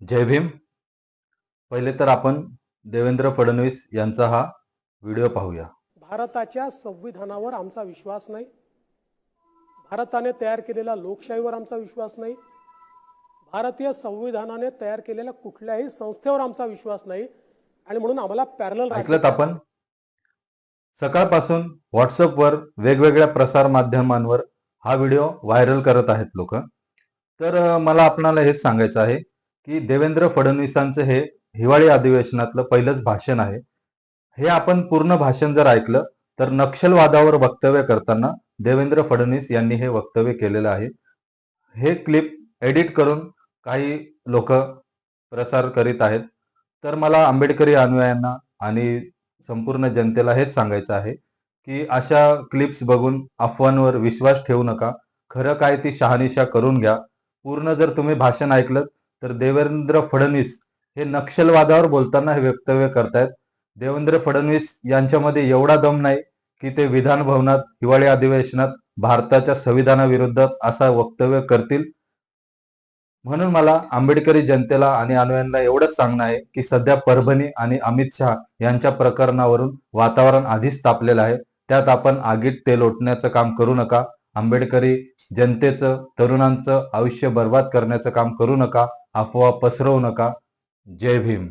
जय भीम. पहिले तर आपण देवेंद्र फडणवीस यांचा हा व्हिडिओ पाहूया. भारताच्या संविधानावर आमचा विश्वास नाही, भारताने तयार केलेल्या लोकशाहीवर आमचा विश्वास नाही, भारतीय संविधानाने तयार केलेल्या कुठल्याही संस्थेवर आमचा विश्वास नाही आणि म्हणून आम्हाला पॅरलल ऐकलत आपण सकाळपासून व्हॉट्सअपवर वेगवेगळ्या प्रसार माध्यमांवर हा व्हिडिओ व्हायरल करत आहेत लोक. तर मला आपणाला हेच सांगायचं आहे की देवेंद्र फडणवीसांचं हे हिवाळी अधिवेशनातलं पहिलंच भाषण आहे. हे आपण पूर्ण भाषण जर ऐकलं तर नक्षलवादावर वक्तव्य करताना देवेंद्र फडणवीस यांनी हे वक्तव्य केलेलं आहे. हे क्लिप एडिट करून काही लोक प्रसार करीत आहेत. तर मला आंबेडकरी अनुयायांना आणि संपूर्ण जनतेला हेच सांगायचं आहे की अशा क्लिप्स बघून अफवांवर विश्वास ठेवू नका. खरं काय ती शहानिशा करून घ्या. पूर्ण जर तुम्ही भाषण ऐकलं तर देवेंद्र फडणवीस हे नक्षलवादावर बोलताना हे वक्तव्य करतायत. देवेंद्र फडणवीस यांच्यामध्ये एवढा दम नाही की ते विधान भवनात हिवाळी अधिवेशनात भारताच्या संविधानाविरुद्ध असा वक्तव्य करतील. म्हणून मला आंबेडकरी जनतेला आणि अनुयायांना एवढंच सांगणं आहे की सध्या परभणी आणि अमित शहा यांच्या प्रकरणावरून वातावरण आधीच तापलेलं आहे. त्यात आपण आगीत तेल ओतण्याचं काम करू नका. आंबेडकरी जनतेचं, तरुणांचं आयुष्य बर्बाद करण्याचं काम करू नका. अफवा पसरवू नका. जय भीम.